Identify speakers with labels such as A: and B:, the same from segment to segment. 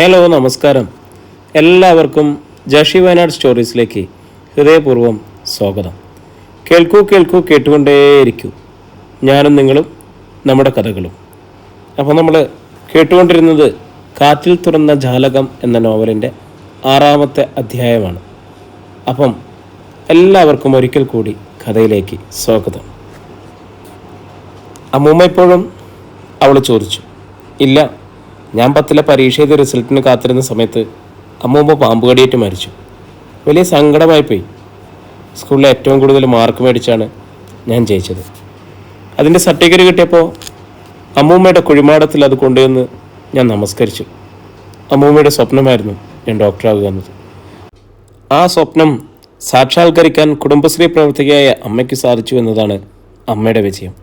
A: Hello നമസ്കാരം. എല്ലാവർക്കും ജഷി വയനാട് സ്റ്റോറീസിലേക്ക് ഹൃദയപൂർവ്വം സ്വാഗതം. കേൾക്കൂ കേൾക്കൂ കേട്ടുകൊണ്ടേയിരിക്കൂ, ഞാനും നിങ്ങളും നമ്മുടെ കഥകളും. അപ്പോൾ നമ്മൾ കേട്ടുകൊണ്ടിരുന്നത് കാറ്റിൽ തുറന്ന ജാലകം എന്ന നോവലിൻ്റെ 6ാമത്തെ അധ്യായമാണ്. അപ്പം എല്ലാവർക്കും ഒരിക്കൽ കൂടി കഥയിലേക്ക് സ്വാഗതം. അമ്മൂമ്മ ഇപ്പോഴും അവൾ ചോദിച്ചു. ഇല്ല, ഞാൻ 10ലെ പരീക്ഷ ചെയ്ത റിസൾട്ടിന് കാത്തിരുന്ന സമയത്ത് അമ്മൂമ്മ പാമ്പ് കടിയേറ്റ് മരിച്ചു. വലിയ സങ്കടമായിപ്പോയി. സ്കൂളിൽ ഏറ്റവും കൂടുതൽ മാർക്ക് മേടിച്ചാണ് ഞാൻ ജയിച്ചത്. അതിൻ്റെ സർട്ടിഫിക്കറ്റ് കിട്ടിയപ്പോൾ അമ്മൂമ്മയുടെ കുഴിമാടത്തിൽ അത് കൊണ്ടുവന്ന് ഞാൻ നമസ്കരിച്ചു. അമ്മൂമ്മയുടെ സ്വപ്നമായിരുന്നു ഞാൻ ഡോക്ടറാകുക എന്നത്. ആ സ്വപ്നം സാക്ഷാത്കരിക്കാൻ കുടുംബശ്രീ പ്രവർത്തകയായ അമ്മയ്ക്ക് സാധിച്ചു എന്നതാണ് അമ്മയുടെ വിജയം.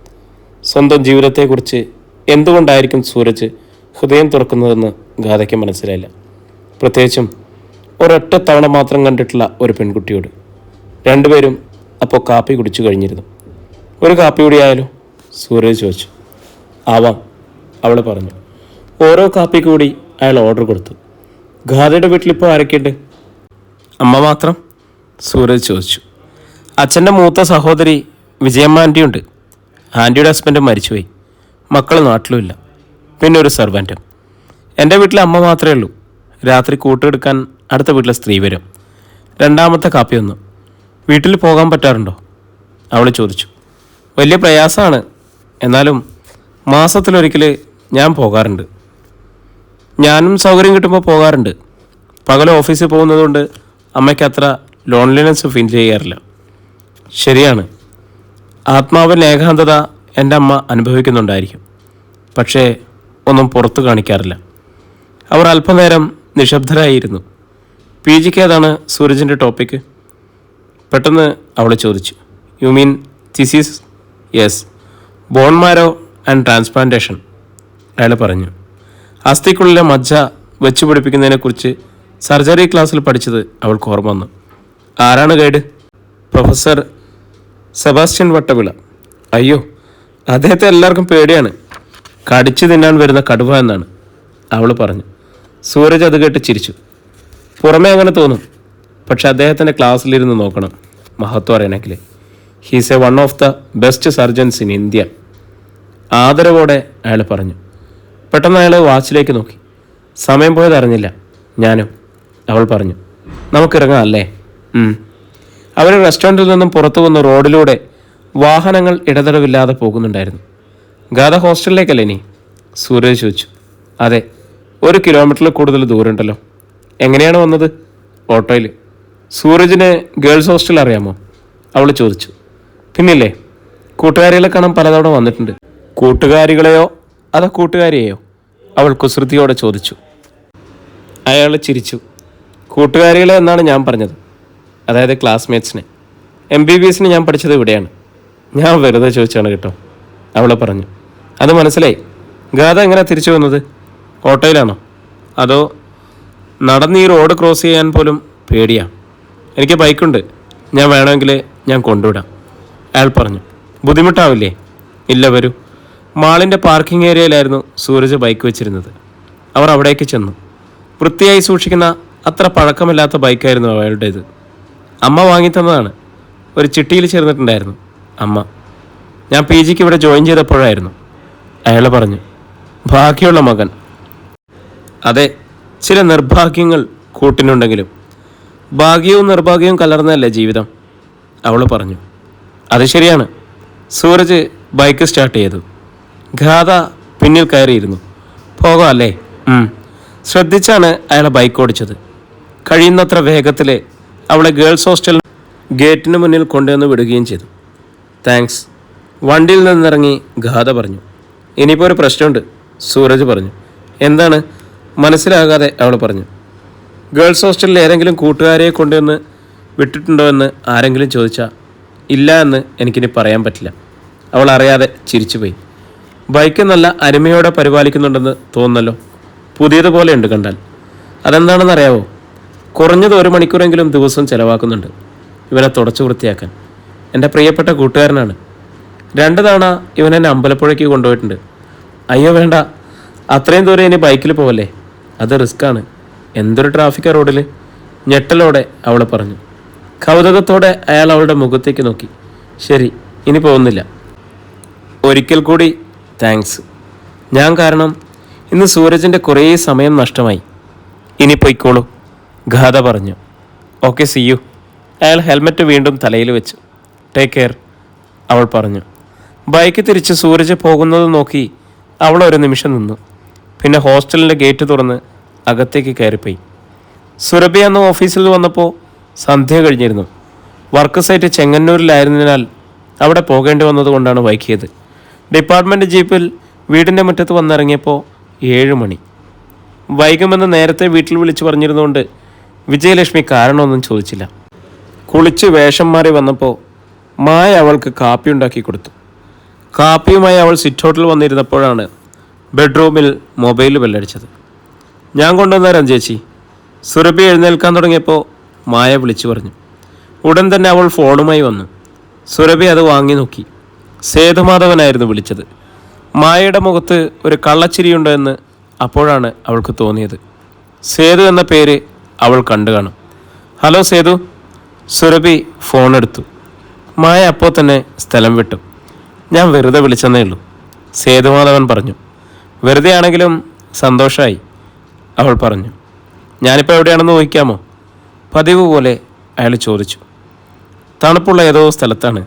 A: സ്വന്തം ജീവിതത്തെക്കുറിച്ച് എന്തുകൊണ്ടായിരിക്കും സൂരജ് ഹൃദയം തുറക്കുന്നതെന്ന് ഗാഥയ്ക്ക് മനസ്സിലായില്ല. പ്രത്യേകിച്ചും ഒരൊറ്റ തവണ മാത്രം കണ്ടിട്ടുള്ള ഒരു പെൺകുട്ടിയോട്. രണ്ടുപേരും അപ്പോൾ കാപ്പി കുടിച്ചു കഴിഞ്ഞിരുന്നു. ഒരു കാപ്പി കൂടി ആയാലും സൂരജ് ചോദിച്ചു. ആവാം, അവൾ പറഞ്ഞു. ഓരോ കാപ്പി കൂടി അയാൾ ഓർഡർ കൊടുത്തു. ഗാഥയുടെ വീട്ടിലിപ്പോൾ ആരൊക്കെയുണ്ട്? അമ്മ മാത്രം? സൂരജ് ചോദിച്ചു. അച്ഛൻ്റെ മൂത്ത സഹോദരി വിജയമ്മ ആൻറ്റിയുണ്ട്. ആൻറ്റിയുടെ ഹസ്ബൻഡ് മരിച്ചുപോയി. മക്കൾ നാട്ടിലുമില്ല. പിന്നെ ഒരു സെർവൻറ്റും. എൻ്റെ വീട്ടിൽ അമ്മ മാത്രമേ ഉള്ളൂ. രാത്രി കൂട്ടെടുക്കാൻ അടുത്ത വീട്ടിലെ സ്ത്രീ വരും. 2ാമത്തെ കാപ്പി വന്നു. വീട്ടിൽ പോകാൻ പറ്റാറുണ്ടോ? അവൾ ചോദിച്ചു. വലിയ പ്രയാസമാണ്, എന്നാലും മാസത്തിലൊരിക്കൽ ഞാൻ പോകാറുണ്ട്. ഞാനും സൗകര്യം കിട്ടുമ്പോൾ പോകാറുണ്ട്. പകൽ ഓഫീസിൽ പോകുന്നതുകൊണ്ട് അമ്മയ്ക്ക് അത്ര ലോൺലിനെസ് ഫീൽ ചെയ്യാറില്ല. ശരിയാണ്, ആത്മാവിൽ ഏകാന്തത എൻ്റെ അമ്മ അനുഭവിക്കുന്നുണ്ടായിരിക്കും. പക്ഷേ ഒന്നും പുറത്തു കാണിക്കാറില്ല. അവർ അല്പനേരം നിശബ്ദരായിരുന്നു. പി ജിക്ക് ഏതാണ് സൂരജിൻ്റെ ടോപ്പിക്ക്? പെട്ടെന്ന് അവൾ ചോദിച്ചു. You mean thesis? Yes, bone marrow and transplantation. അയാൾ പറഞ്ഞു. അസ്ഥിക്കുള്ളിലെ മജ്ജ വെച്ചു പിടിപ്പിക്കുന്നതിനെക്കുറിച്ച് സർജറി ക്ലാസ്സിൽ പഠിച്ചത് അവൾക്ക് ഓർമ്മ വന്നു. ആരാണ് ഗൈഡ്? Professor Sebastian Vattavila. അയ്യോ, അദ്ദേഹത്തെ എല്ലാവർക്കും പേടിയാണ്. കടിച്ചു തിന്നാൻ വരുന്ന കടുവ എന്നാണ് അവൾ പറഞ്ഞു. സൂരജ് അത് കേട്ട് ചിരിച്ചു. പുറമേ അങ്ങനെ തോന്നും, പക്ഷെ അദ്ദേഹത്തിൻ്റെ ക്ലാസ്സിലിരുന്ന് നോക്കണം മഹത്വം അറിയണമെങ്കിൽ. He's A one of the best surgeons in India. ആദരവോടെ അയാൾ പറഞ്ഞു. പെട്ടെന്ന് അയാൾ വാച്ചിലേക്ക് നോക്കി. സമയം പോയത് അറിഞ്ഞില്ല. ഞാനും. അവൾ പറഞ്ഞു. നമുക്കിറങ്ങാം അല്ലേ? അവർ റെസ്റ്റോറൻറ്റിൽ നിന്നും പുറത്തു വന്ന് റോഡിലൂടെ വാഹനങ്ങൾ ഇടതടവില്ലാതെ പോകുന്നുണ്ടായിരുന്നു. ഗാഥ ഹോസ്റ്റലിലേക്കല്ലേ ഇനി? സൂരജ് ചോദിച്ചു. അതെ, 1 കിലോമീറ്ററിൽ കൂടുതൽ ദൂരമുണ്ടല്ലോ. എങ്ങനെയാണ് വന്നത്? ഓട്ടോയിൽ. സൂരജിന് ഗേൾസ് ഹോസ്റ്റൽ അറിയാമോ? അവൾ ചോദിച്ചു. പിന്നില്ലേ, കൂട്ടുകാരികളെ കാണാൻ പലതവണ വന്നിട്ടുണ്ട്. കൂട്ടുകാരികളെയോ അതോ കൂട്ടുകാരിയെയോ? അവൾ കുസൃതിയോടെ ചോദിച്ചു. അയാൾ ചിരിച്ചു. കൂട്ടുകാരികളെ എന്നാണ് ഞാൻ പറഞ്ഞത്, അതായത് ക്ലാസ്മേറ്റ്സിനെ. MBBSന് ഞാൻ പഠിച്ചത് ഇവിടെയാണ്. ഞാൻ വെറുതെ ചോദിച്ചാണ് കേട്ടോ, അവൾ പറഞ്ഞു. അത് മനസ്സിലായി. ഗാഥ എങ്ങനെ തിരിച്ചു വന്നത്? ഓട്ടോയിലാണോ? അതോ നടന്ന് ഈ റോഡ് ക്രോസ് ചെയ്യാൻ പോലും പേടിയാ. എനിക്ക് ബൈക്കുണ്ട്, ഞാൻ വേണമെങ്കിൽ ഞാൻ കൊണ്ടുവിടാം, അയാൾ പറഞ്ഞു. ബുദ്ധിമുട്ടാവില്ലേ? ഇല്ല, വരൂ. മാളിൻ്റെ പാർക്കിംഗ് ഏരിയയിലായിരുന്നു സൂരജ് ബൈക്ക് വെച്ചിരുന്നത്. അവർ അവിടേക്ക് ചെന്നു. വൃത്തിയായി സൂക്ഷിക്കുന്ന അത്ര പഴക്കമില്ലാത്ത ബൈക്കായിരുന്നു അയാളുടേത്. അമ്മ വാങ്ങിത്തന്നതാണ്. ഒരു ചിട്ടിയിൽ ചേർന്നിട്ടുണ്ടായിരുന്നു അമ്മ. ഞാൻ PGക്ക് ഇവിടെ ജോയിൻ ചെയ്തപ്പോഴായിരുന്നു, അയാൾ പറഞ്ഞു. ഭാഗ്യമുള്ള മകൻ. അതെ, ചില നിർഭാഗ്യങ്ങൾ കൂട്ടിനുണ്ടെങ്കിലും ഭാഗ്യവും നിർഭാഗ്യവും കലർന്നതല്ലേ ജീവിതം, അവൾ പറഞ്ഞു. അത് ശരിയാണ്. സൂരജ് ബൈക്ക് സ്റ്റാർട്ട് ചെയ്തു. ഗാഥ പിന്നിൽ കയറിയിരുന്നു. പോകാം അല്ലേ? ശ്രദ്ധിച്ചാണ് അയാളെ ബൈക്ക് ഓടിച്ചത്. കഴിയുന്നത്ര വേഗത്തിൽ അവളെ ഗേൾസ് ഹോസ്റ്റൽ ഗേറ്റിന് മുന്നിൽ കൊണ്ടുവന്ന് വിടുകയും ചെയ്തു. താങ്ക്സ്, വണ്ടിയിൽ നിന്നിറങ്ങി ഗാഥ പറഞ്ഞു. ഇനിയിപ്പോൾ ഒരു പ്രശ്നമുണ്ട്, സൂരജ് പറഞ്ഞു. എന്താണ്? മനസ്സിലാകാതെ അവൾ പറഞ്ഞു. ഗേൾസ് ഹോസ്റ്റലിൽ ഏതെങ്കിലും കൂട്ടുകാരെ കൊണ്ടുവന്ന് വിട്ടിട്ടുണ്ടോ എന്ന് ആരെങ്കിലും ചോദിച്ചാൽ ഇല്ല എന്ന് എനിക്കിനി പറയാൻ പറ്റില്ല. അവൾ അറിയാതെ ചിരിച്ചുപോയി. ബൈക്ക് നല്ല അരുമയോടെ പരിപാലിക്കുന്നുണ്ടെന്ന് തോന്നുന്നല്ലോ. പുതിയതുപോലെ ഉണ്ട് കണ്ടാൽ. അതെന്താണെന്ന് അറിയാവോ? കുറഞ്ഞത് 1 മണിക്കൂറെങ്കിലും ദിവസം ചിലവാക്കുന്നുണ്ട് ഇവനെ തുടച്ചു വൃത്തിയാക്കാൻ. എൻ്റെ പ്രിയപ്പെട്ട കൂട്ടുകാരനാണ്. 2 തവണ ഇവൻ എന്നെ അമ്പലപ്പുഴയ്ക്ക് കൊണ്ടുപോയിട്ടുണ്ട്. അയ്യോ വേണ്ട, അത്രയും ദൂരം ഇനി ബൈക്കിൽ പോവല്ലേ, അത് റിസ്ക്കാണ്. എന്തൊരു ട്രാഫിക്കാ റോഡിൽ. ഞെട്ടലോടെ അവൾ പറഞ്ഞു. കൗതുകത്തോടെ അയാൾ അവളുടെ മുഖത്തേക്ക് നോക്കി. ശരി, ഇനി പോകുന്നില്ല. ഒരിക്കൽ കൂടി താങ്ക്സ്. ഞാൻ കാരണം ഇന്ന് സൂരജിൻ്റെ കുറേ സമയം നഷ്ടമായി. ഇനി പൊയ്ക്കോളൂ, ഗാഥ പറഞ്ഞു. Okay, see you. അയാൾ ഹെൽമെറ്റ് വീണ്ടും തലയിൽ വെച്ചു. ടേക്ക് കെയർ, അവൾ പറഞ്ഞു. ബൈക്ക് തിരിച്ച് സൂരജ് പോകുന്നത് നോക്കി അവൾ ഒരു നിമിഷം നിന്നു. പിന്നെ ഹോസ്റ്റലിൻ്റെ ഗേറ്റ് തുറന്ന് അകത്തേക്ക് കയറിപ്പോയി. സുരഭി അന്ന് ഓഫീസിൽ വന്നപ്പോൾ സന്ധ്യ കഴിഞ്ഞിരുന്നു. വർക്ക് സൈറ്റ് ചെങ്ങന്നൂരിലായിരുന്നതിനാൽ അവിടെ പോകേണ്ടി വന്നതുകൊണ്ടാണ് വൈകിയത്. ഡിപ്പാർട്ട്മെൻറ്റ് ജീപ്പിൽ വീടിൻ്റെ മുറ്റത്ത് വന്നിറങ്ങിയപ്പോൾ 7 മണി. വൈകുമെന്ന് നേരത്തെ വീട്ടിൽ വിളിച്ചു പറഞ്ഞിരുന്നുകൊണ്ട് വിജയലക്ഷ്മി കാരണമൊന്നും ചോദിച്ചില്ല. കുളിച്ച് വേഷം മാറി വന്നപ്പോൾ മായ അവൾക്ക് കാപ്പി ഉണ്ടാക്കി കൊടുത്തു. കാപ്പിയുമായി അവൾ സിറ്റൗട്ടിൽ വന്നിരുന്നപ്പോഴാണ് ബെഡ്റൂമിൽ മൊബൈൽ ബെല്ലടിച്ചത്. ഞാൻ കൊണ്ടുവന്നേരാം ചേച്ചി. സുരഭി എഴുന്നേൽക്കാൻ തുടങ്ങിയപ്പോൾ മായ വിളിച്ചു പറഞ്ഞു. ഉടൻ തന്നെ അവൾ ഫോണുമായി വന്നു. സുരഭി അത് വാങ്ങി നോക്കി. സേതുമാധവനായിരുന്നു വിളിച്ചത്. മായയുടെ മുഖത്ത് ഒരു കള്ളച്ചിരിയുണ്ടോ എന്ന് അപ്പോഴാണ് അവൾക്ക് തോന്നിയത്. സേതു എന്ന പേര് അവൾ കണ്ടു കാണും. ഹലോ സേതു. സുരഭി ഫോണെടുത്തു. മായ അപ്പോൾ തന്നെ സ്ഥലം വിട്ടു. ഞാൻ വെറുതെ വിളിച്ചെന്നേ ഉള്ളൂ, സേതുമാധവൻ പറഞ്ഞു. വെറുതെ ആണെങ്കിലും സന്തോഷമായി, അവൾ പറഞ്ഞു. ഞാനിപ്പോൾ എവിടെയാണെന്ന് ഊഹിക്കാമോ? പതിവ് പോലെ അയാൾ ചോദിച്ചു. തണുപ്പുള്ള ഏതോ സ്ഥലത്താണ്,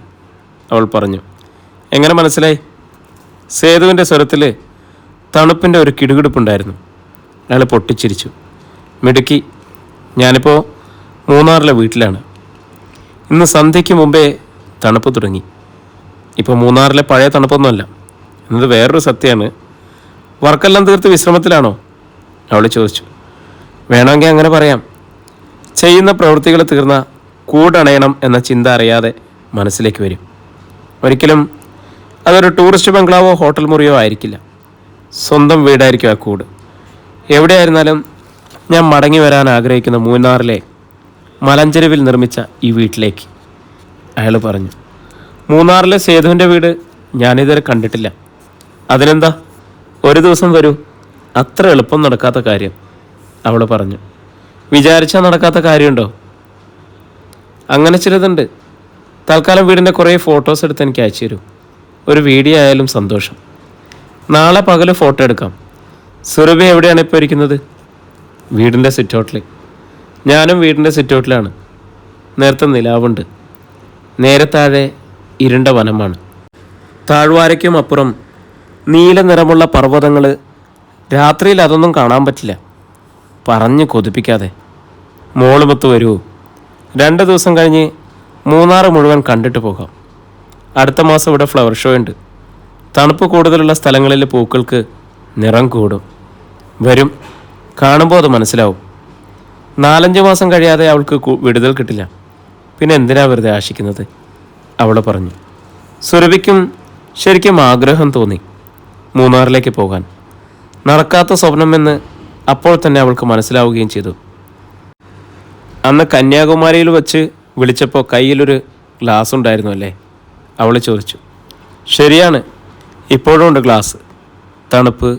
A: അവൾ പറഞ്ഞു. എങ്ങനെ മനസ്സിലായി? സേതുവിൻ്റെ സ്വരത്തിൽ തണുപ്പിൻ്റെ ഒരു കിടുകിടുപ്പുണ്ടായിരുന്നു. അയാൾ പൊട്ടിച്ചിരിച്ചു. മിടുക്കി. ഞാനിപ്പോൾ മൂന്നാറിലെ വീട്ടിലാണ്. ഇന്ന് സന്ധ്യയ്ക്ക് മുമ്പേ തണുപ്പ് തുടങ്ങി. ഇപ്പോൾ മൂന്നാറിലെ പഴയ തണുപ്പൊന്നുമല്ല എന്നത് വേറൊരു സത്യമാണ്. വർക്കെല്ലാം തീർത്ത് വിശ്രമത്തിലാണോ? അവൾ ചോദിച്ചു. വേണമെങ്കിൽ അങ്ങനെ പറയാം. ചെയ്യുന്ന പ്രവൃത്തികൾ തീർന്ന കൂടണയണം എന്ന ചിന്ത അറിയാതെ മനസ്സിലേക്ക് വരും. ഒരിക്കലും അതൊരു ടൂറിസ്റ്റ് ബംഗ്ലാവോ ഹോട്ടൽ മുറിയോ ആയിരിക്കില്ല. സ്വന്തം വീടായിരിക്കും ആ കൂട്. എവിടെയായിരുന്നാലും ഞാൻ മടങ്ങി വരാൻ ആഗ്രഹിക്കുന്ന മൂന്നാറിലെ മലഞ്ചെരുവിൽ നിർമ്മിച്ച ഈ വീട്ടിലേക്ക്, അയാൾ പറഞ്ഞു. മൂന്നാറിലെ സേതുവിൻ്റെ വീട് ഞാനിതുവരെ കണ്ടിട്ടില്ല. അതിനെന്താ, ഒരു ദിവസം വരൂ. അത്ര എളുപ്പം നടക്കാത്ത കാര്യം, അവൾ പറഞ്ഞു. വിചാരിച്ചാൽ നടക്കാത്ത കാര്യമുണ്ടോ? അങ്ങനെ ചിലതുണ്ട്. തൽക്കാലം വീടിൻ്റെ കുറേ ഫോട്ടോസ് എടുത്ത് എനിക്ക് അയച്ചു തരൂ. ഒരു വീഡിയോ ആയാലും സന്തോഷം. നാളെ പകൽ ഫോട്ടോ എടുക്കാം. സുരഭി എവിടെയാണ് ഇപ്പോൾ ഇരിക്കുന്നത്? വീടിൻ്റെ സിറ്റൗട്ടിൽ. ഞാനും വീടിൻ്റെ സിറ്റൗട്ടിലാണ്. നേരത്തെ നിലാവുണ്ട്. നേരെ താഴെ ഇരുണ്ട വനമാണ്. താഴ്വാരയ്ക്കും അപ്പുറം നീല നിറമുള്ള പർവ്വതങ്ങൾ. രാത്രിയിൽ അതൊന്നും കാണാൻ പറ്റില്ല. പറഞ്ഞു കൊതിപ്പിക്കാതെ. മോളുമൊത്ത് വരുമോ? 2 ദിവസം കഴിഞ്ഞ് മൂന്നാറ് മുഴുവൻ കണ്ടിട്ട് പോകാം. അടുത്ത മാസം ഇവിടെ ഫ്ലവർ ഷോ ഉണ്ട്. തണുപ്പ് കൂടുതലുള്ള സ്ഥലങ്ങളിലെ പൂക്കൾക്ക് നിറം കൂടും. വരും, കാണുമ്പോൾ അത് മനസ്സിലാവും. 4-5 മാസം കഴിയാതെ അവൾക്ക് വിടുതൽ കിട്ടില്ല. പിന്നെ എന്തിനാ വെറുതെ ആശിക്കുന്നത്, അവൾ പറഞ്ഞു. സുരഭിക്കും ശരിക്കും ആഗ്രഹം തോന്നി മൂന്നാറിലേക്ക് പോകാൻ. നടക്കാത്ത സ്വപ്നമെന്ന് അപ്പോൾ തന്നെ അവൾക്ക് മനസ്സിലാവുകയും ചെയ്തു. അന്ന് കന്യാകുമാരിയിൽ വച്ച് വിളിച്ചപ്പോൾ കയ്യിലൊരു ഗ്ലാസ് ഉണ്ടായിരുന്നു അല്ലേ, അവൾ ചോദിച്ചു. ശരിയാണ്, ഇപ്പോഴും ഉണ്ട് ഗ്ലാസ്. തണുപ്പ്,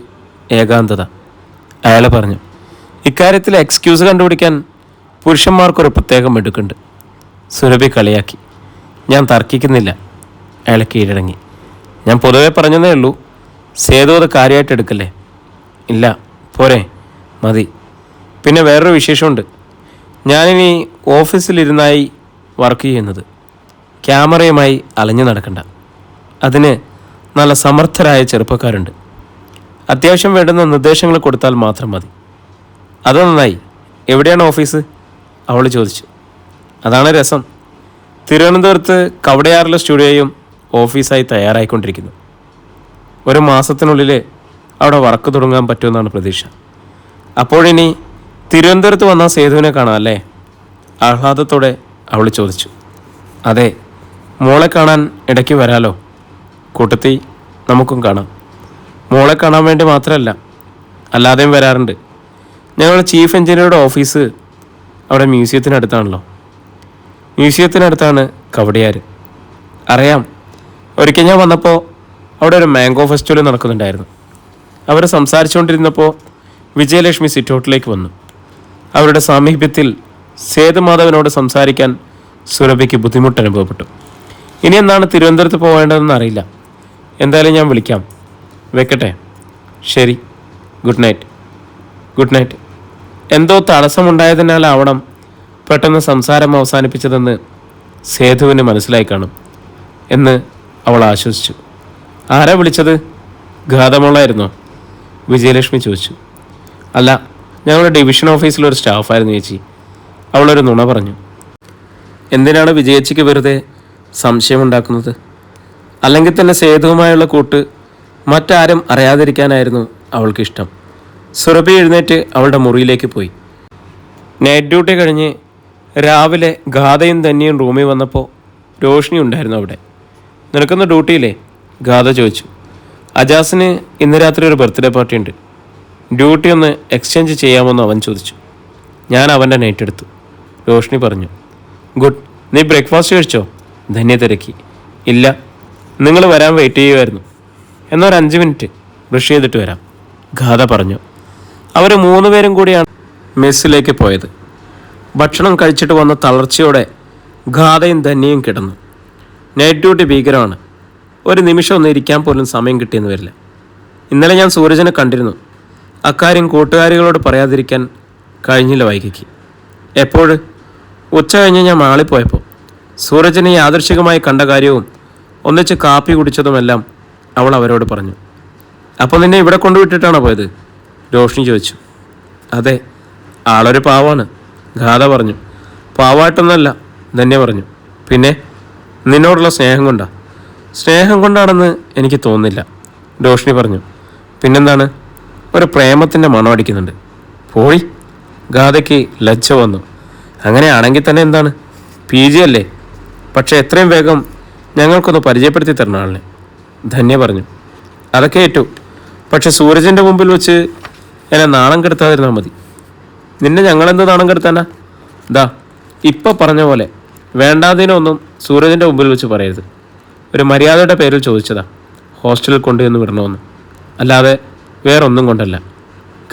A: ഏകാന്തത, അയാൾ പറഞ്ഞു. ഇക്കാര്യത്തിൽ എക്സ്ക്യൂസ് കണ്ടുപിടിക്കാൻ പുരുഷന്മാർക്കൊരു പ്രത്യേകം എടുക്കുന്നുണ്ട്. സുരഭി കളിയാക്കി. ഞാൻ തർക്കിക്കുന്നില്ല, അയാൾ കീഴടങ്ങി. ഞാൻ പൊതുവെ പറഞ്ഞതേ ഉള്ളൂ. സേതു അത് കാര്യമായിട്ട് എടുക്കല്ലേ? ഇല്ല, പോരെ, മതി. പിന്നെ വേറൊരു വിശേഷമുണ്ട്. ഞാനിനി ഓഫീസിലിരുന്നായി വർക്ക് ചെയ്യുന്നത്. ക്യാമറയുമായി അലഞ്ഞു നടക്കണ്ട. അതിന് നല്ല സമർത്ഥരായ ചെറുപ്പക്കാരുണ്ട്. അത്യാവശ്യം വേണ്ടുന്ന നിർദ്ദേശങ്ങൾ കൊടുത്താൽ മാത്രം മതി. അത് നന്നായി. എവിടെയാണ് ഓഫീസ്? അവൾ ചോദിച്ചു. അതാണ് രസം. തിരുവനന്തപുരത്ത് കവടയാറിലെ സ്റ്റുഡിയോയും ഓഫീസായി തയ്യാറായിക്കൊണ്ടിരിക്കുന്നു. 1 മാസത്തിനുള്ളിൽ അവിടെ വർക്ക് തുടങ്ങാൻ പറ്റുമെന്നാണ് പ്രതീക്ഷ. അപ്പോഴിനി തിരുവനന്തപുരത്ത് വന്ന സേതുവിനെ കാണാം അല്ലേ? ആഹ്ലാദത്തോടെ അവൾ ചോദിച്ചു. അതെ, മോളെ കാണാൻ ഇടയ്ക്ക് വരാലോ. കൂട്ടത്തിൽ നമുക്കും കാണാം. മോളെ കാണാൻ വേണ്ടി മാത്രമല്ല, അല്ലാതെയും വരാറുണ്ട്. ഞങ്ങളുടെ ചീഫ് എഞ്ചിനീയറുടെ ഓഫീസ് അവിടെ മ്യൂസിയത്തിനടുത്താണല്ലോ. മ്യൂസിയത്തിനടുത്താണ് കവടയാർ. അറിയാം. ഒരിക്കൽ ഞാൻ വന്നപ്പോൾ അവിടെ ഒരു മാംഗോ ഫെസ്റ്റിവൽ നടക്കുന്നുണ്ടായിരുന്നു. അവർ സംസാരിച്ചുകൊണ്ടിരുന്നപ്പോൾ വിജയലക്ഷ്മി സിറ്റൗട്ടിലേക്ക് വന്നു. അവരുടെ സാമീപ്യത്തിൽ സേതുമാധവനോട് സംസാരിക്കാൻ സുരഭിക്ക് ബുദ്ധിമുട്ട് അനുഭവപ്പെട്ടു. ഇനി എന്താണ് തിരുവനന്തപുരത്ത് പോകേണ്ടതെന്ന് അറിയില്ല. എന്തായാലും ഞാൻ വിളിക്കാം. വെക്കട്ടെ? ശരി, ഗുഡ് നൈറ്റ്. Good night. എന്തോ തടസ്സമുണ്ടായതിനാലാവണം പെട്ടെന്ന് സംസാരം അവസാനിപ്പിച്ചതെന്ന് സേതുവിന് മനസ്സിലായി കാണും എന്ന് അവൾ ആശ്വസിച്ചു. ആരാ വിളിച്ചത്? ഗാതമോളായിരുന്നോ? വിജയലക്ഷ്മി ചോദിച്ചു. അല്ല, ഞങ്ങളുടെ ഡിവിഷൻ ഓഫീസിലൊരു സ്റ്റാഫായിരുന്നു ചേച്ചി. അവളൊരു നുണ പറഞ്ഞു. എന്തിനാണ് വിജയച്ചിക്ക് വെറുതെ സംശയമുണ്ടാക്കുന്നത്? അല്ലെങ്കിൽ തന്നെ സേതുവുമായുള്ള കൂട്ട് മറ്റാരും അറിയാതിരിക്കാനായിരുന്നു അവൾക്കിഷ്ടം. സുരഭി എഴുന്നേറ്റ് അവളുടെ മുറിയിലേക്ക് പോയി. നൈറ്റ് ഡ്യൂട്ടി കഴിഞ്ഞ് രാവിലെ ഗാഥയും ധന്യയും റൂമിൽ വന്നപ്പോൾ രോഷിനി ഉണ്ടായിരുന്നു അവിടെ. നിനക്കൊന്ന് ഡ്യൂട്ടിയില്ലേ? ഗാഥ ചോദിച്ചു. അജാസിന് ഇന്ന് രാത്രി ഒരു ബർത്ത്ഡേ പാർട്ടി ഉണ്ട്. ഡ്യൂട്ടി ഒന്ന് എക്സ്ചേഞ്ച് ചെയ്യാമെന്ന് അവൻ ചോദിച്ചു. ഞാൻ അവൻ്റെ നൈറ്റ് എടുത്തു, രോഷിനി പറഞ്ഞു. ഗുഡ്. നീ ബ്രേക്ക്ഫാസ്റ്റ് കഴിച്ചോ? ധന്യ തിരക്കി. ഇല്ല, നിങ്ങൾ വരാൻ വെയിറ്റ് ചെയ്യുമായിരുന്നു. എന്നാൽ 5 മിനിറ്റ് ബ്രഷ് ചെയ്തിട്ട് വരാം, ഗാഥ പറഞ്ഞു. അവർ 3 പേരും കൂടിയാണ് മെസ്സിലേക്ക് പോയത്. ഭക്ഷണം കഴിച്ചിട്ട് വന്ന തളർച്ചയോടെ ഗാഥയും ധന്യയും കിടന്നു. നൈറ്റ് ഡ്യൂട്ടി ഭീകരമാണ്. ഒരു നിമിഷം ഒന്ന് ഇരിക്കാൻ പോലും സമയം കിട്ടിയെന്ന് വരില്ല. ഇന്നലെ ഞാൻ സൂരജിനെ കണ്ടിരുന്നു. അക്കാര്യം കൂട്ടുകാരികളോട് പറയാതിരിക്കാൻ കഴിഞ്ഞില്ല വൈകിക്ക്. എപ്പോൾ? ഉച്ച കഴിഞ്ഞ് ഞാൻ മാളിപ്പോയപ്പോൾ. സൂരജിനെ യാദൃശികമായി കണ്ട കാര്യവും ഒന്നിച്ച് കാപ്പി കുടിച്ചതുമെല്ലാം അവൾ അവരോട് പറഞ്ഞു. അപ്പോൾ നിന്നെ ഇവിടെ കൊണ്ടുവിട്ടിട്ടാണോ പോയത്? രോഷിനി ചോദിച്ചു. അതെ, ആളൊരു പാവാണ്, ഗാഥ പറഞ്ഞു. പാവായിട്ടൊന്നല്ല, ധന്യ പറഞ്ഞു. പിന്നെ നിന്നോടുള്ള സ്നേഹം കൊണ്ടാ? സ്നേഹം കൊണ്ടാണെന്ന് എനിക്ക് തോന്നുന്നില്ല, രോഷിനി പറഞ്ഞു. പിന്നെന്താണ്? ഒരു പ്രേമത്തിൻ്റെ മണം അടിക്കുന്നുണ്ട്. പോയി. ഗാഥയ്ക്ക് ലജ്ജ വന്നു. അങ്ങനെയാണെങ്കിൽ തന്നെ എന്താണ്? PG അല്ലേ? പക്ഷേ എത്രയും വേഗം ഞങ്ങൾക്കൊന്ന് പരിചയപ്പെടുത്തി തരണം ആളിനെ, ധന്യ പറഞ്ഞു. അതൊക്കെ ഏറ്റു. പക്ഷെ സൂരജിൻ്റെ മുമ്പിൽ വെച്ച് എന്നെ നാണം കെടുത്താതിരുന്നാൽ മതി. നിന്നെ ഞങ്ങളെന്ത് നാണം കെടുത്താനാ? ദാ ഇപ്പം പറഞ്ഞ പോലെ വേണ്ടാതിനൊന്നും സൂരജിൻ്റെ മുമ്പിൽ വെച്ച് പറയരുത്. ഒരു മര്യാദയുടെ പേരിൽ ചോദിച്ചതാ ഹോസ്റ്റലിൽ കൊണ്ടുവന്ന് വിടണമെന്ന്, അല്ലാതെ വേറൊന്നും കൊണ്ടല്ല,